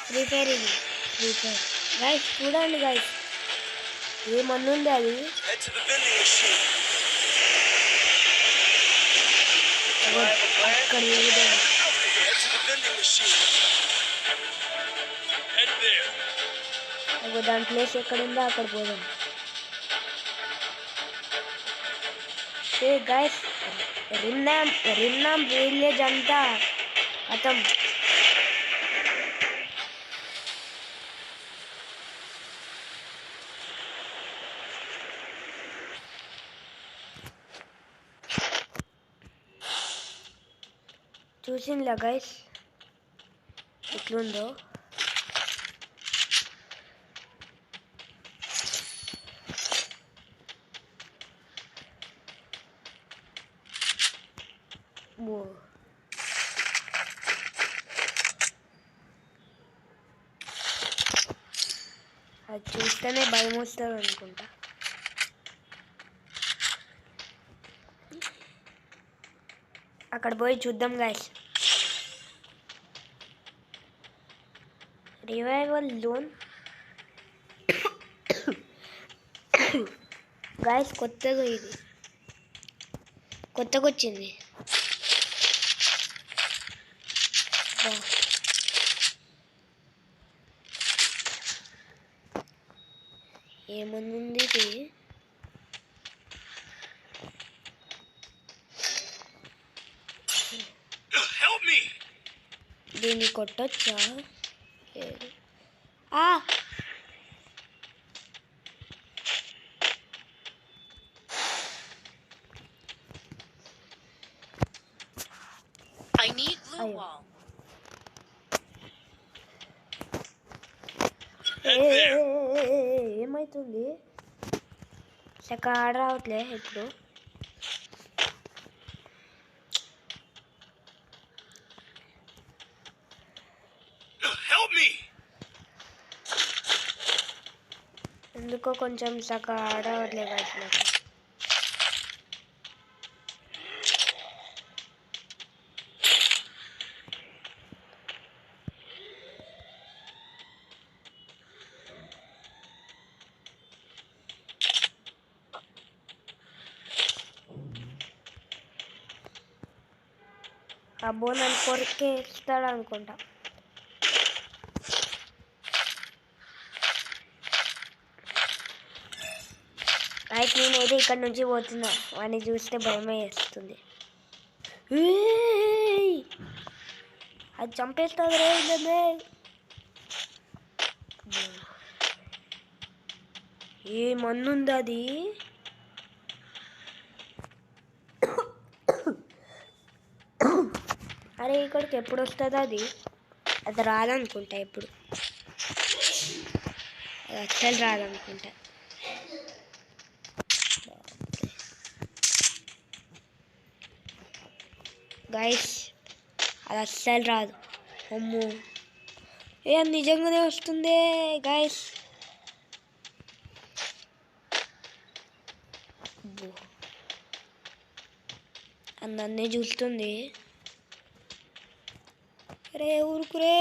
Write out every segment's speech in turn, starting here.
Free fire ఇది free fire guys చూడండి guys ఏమన్నా ఉంది అది అక్కడ దాని ప్లేస్ ఎక్కడ ఉందో అక్కడ పోదాం. గైస్ రిన్నాం విలేజ్ అంతా అతం చూసిందిలా గైస్ ఎట్లుందో. అది చూస్తేనే భయం వస్తుంది అనుకుంటా. అక్కడ పోయి చూద్దాం గైస్. రివైవల్ జోన్ గైస్ కొత్తగా వచ్చింది. ఏమనుంది ఇది? దీన్ని కొట్టొచ్చా? ఏమైతుంది? చక్కగా ఆడ రావట్లే ఇప్పుడు. ఎందుకో కొంచెం చక్కగా ఆడవట్లే గైస్ నాకు. అబ్బో నన్ను కొరికేస్తాడు అనుకుంటా. అయితే నేనైతే ఇక్కడ నుంచి పోతున్నా. వాడిని చూస్తే భయమే వేస్తుంది. అది చంపేస్తుంది రే. ఏమన్నుంది అది? అరే ఇక్కడికి ఎప్పుడు వస్తుందో అది రాదనుకుంటా. ఎప్పుడు అది అస్సలు రాదనుకుంటా. గైస్ అది అస్సలు రాదు. అమ్మో అది నిజంగానే వస్తుంది గైస్. అది నన్నే చూస్తుంది. రే ఊరుకురే.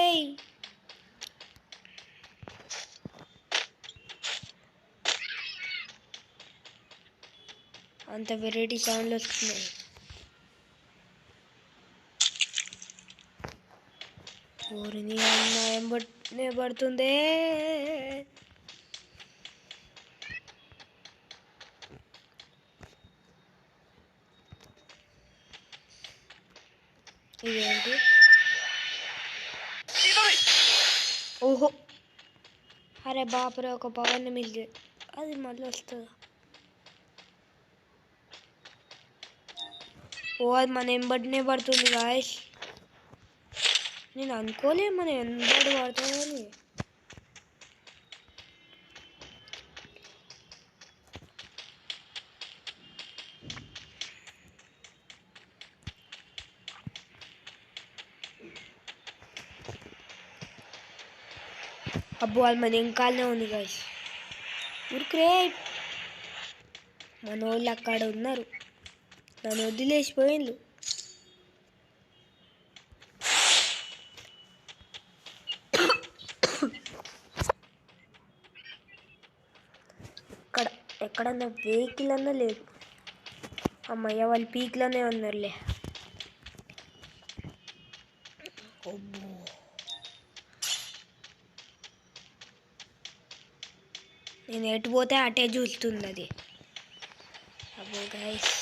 అంత వెరైటీ సౌండ్లు వస్తున్నాయి. ఊరిని అన్న పడుతుంది. ఇదేంటి? ఓహో అరే బాపురే ఒక పవన్ మిల్లి అది మళ్ళీ వస్తుందా? ఓ అది మన ఎంబడినే పడుతుంది గాయస్. నేను అనుకోలే మన ఎంబడి పడుతుందని. అబ్బో అది మన ఇంకాలనే ఉంది గాయస్. ఊరికే మన వాళ్ళు అక్కడ ఉన్నారు, నన్ను వదిలేసిపోయిండ్రు. ఎక్కడన్నా వెహికల్ అన్నా లేదు. అమ్మయ్య వాళ్ళు పీక్లోనే ఉన్నారులే. నేను ఎటు పోతే అటే చూస్తుంది అది. అబ్బో గైస్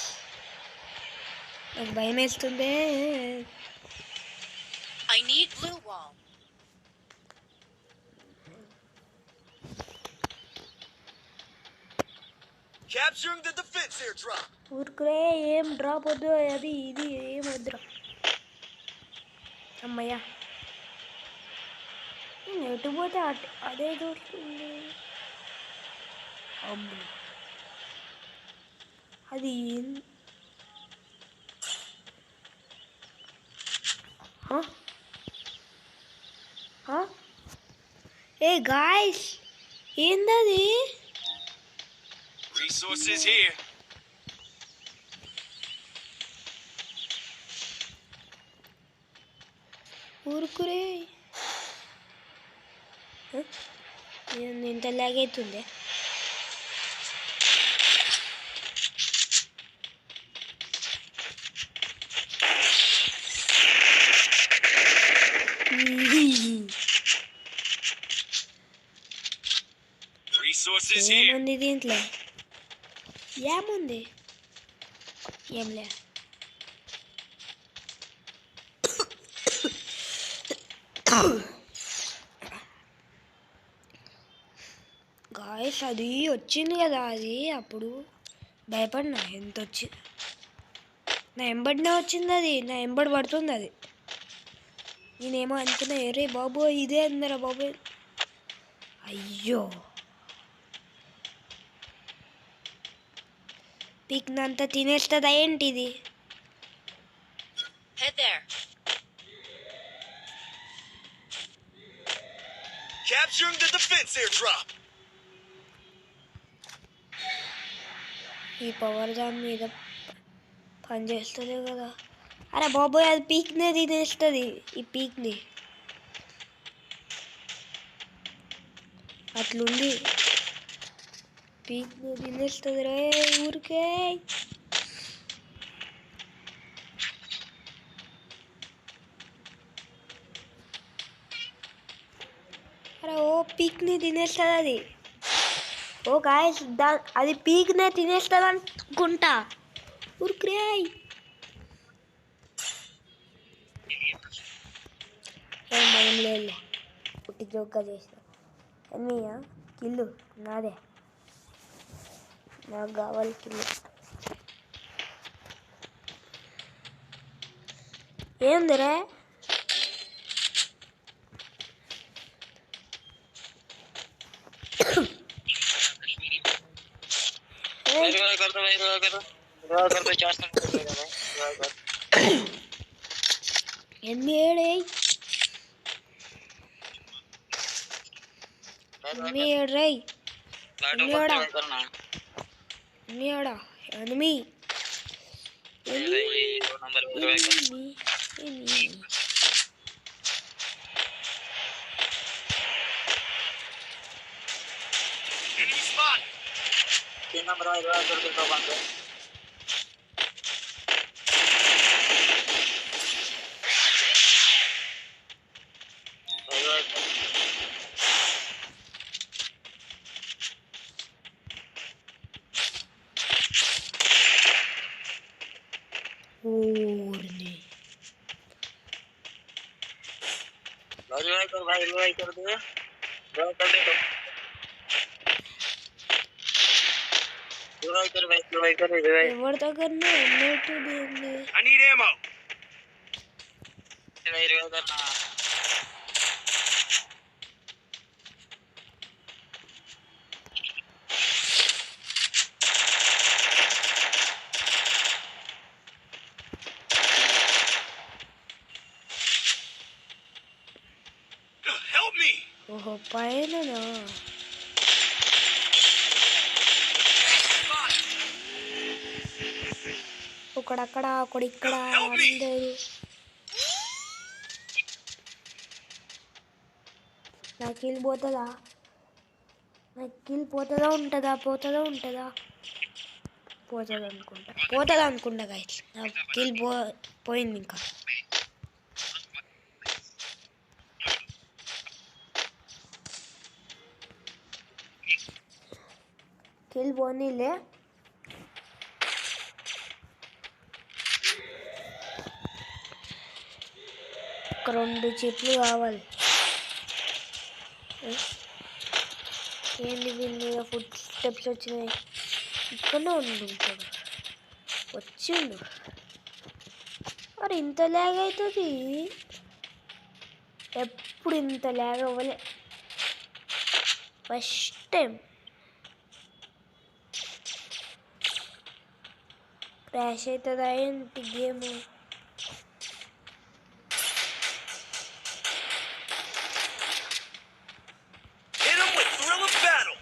నాకు భయం వేస్తుంది. ఊరుకురే ఏం డ్రాప్ వద్దు, అది ఇది ఏం వద్దురా. అమ్మయ్యా నేను ఎటు పోతే అదే చూస్తుంది. అమ్మో అది ఏ గాయ్స్ ఏందది? Resources here. ఊరుకురే ఇంత లాగైతుంది. Resources here. ఏముంది దీంట్లో? ఏముంది? ఏం లే. గాయస్ అది వచ్చింది కదా, అది అప్పుడు భయపడినా. ఎంత వచ్చింది నా ఎంబడినే వచ్చింది, అది నా ఎంబడి పడుతుంది. అది నేనేమో అనుకున్నా ఎరే బాబు ఇదే అందరా బాబు. అయ్యో పీక్నంతా తినేస్తుందా ఏంటిది? Capturing the defense airdrop. ఈ పవర్ దాని మీద పనిచేస్తుంది కదా. అరే బాబోయ్ అది పీక్నే తినేస్తుంది. ఈ పీక్ని అట్లుంది, పీక్ని తినేస్తుంది రే ఊరికే. అరే ఓ పీక్ని తినేస్తుంది అది. ఓ గాయస్ అది పీక్నే తినేస్తుంది అనుకుంటా. ఊరికే ఏం భయం లేదు, పుట్టి జోక్గా చేసిన. ఎన్నీయా కిల్లు నాదే, నాకు కావాలి కిల్లు. ఏందిరే ఎన్ని ఏడే రై ఎనిమి ఎవరి దగ్గర I need ammo. Help me. ఓహో పైన ఒకడక్కడ ఒకడు ఇక్కడ అందరు. నాకు వెళ్ళిపోతుందా? నాకు కిల్ పోతుందా ఉంటుందా పోతుందా ఉంటుందా పోతుంది అనుకుంటా గైస్ నా కిల్ పోయింది ఇంకా కిల్ పోనీలే ఒక 2 చిప్లు కావాలి ఏంటి వీళ్ళు ఫుడ్ స్టెప్స్ వచ్చినాయి ఇక్కడనే ఉంటాడు వచ్చిండు మరి ఇంత ల్యాగ్ అవుతుంది ఎప్పుడు ఇంత ల్యాగ్ అవ్వలే ఫస్ట్ టైం క్రాష్ అవుతుందా ఏంటి game Hit him with thrill of battle.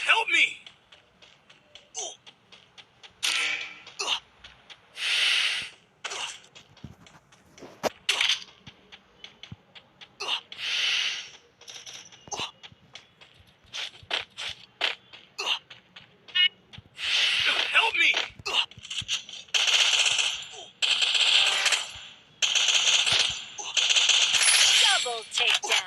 Help me. Help me. Double takedown.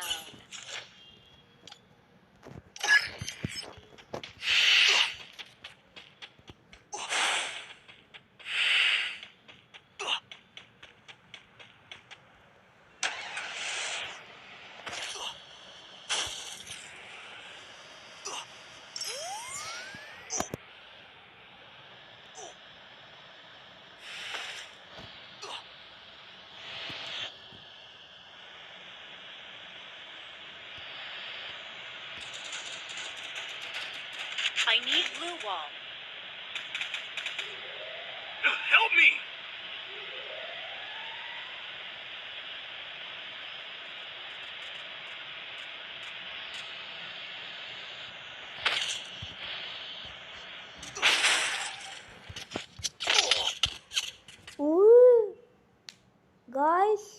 I need blue wall. Help me. Guys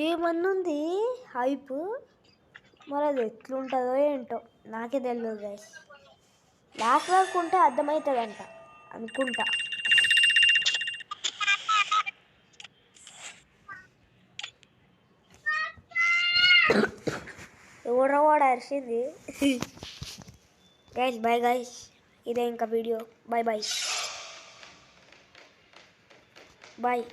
ఏమన్నుంది హైప్ మరి అది ఎట్లుంటుందో ఏంటో నాకే తెలియదు గైస్ లాస్ట్ వరకు ఉంటే అర్థమవుతుందంట అనుకుంటా ఎవరో వాడు అరిచింది గైస్ బాయ్ గైస్ ఇదే ఇంకా వీడియో బాయ్ బాయ్ బాయ్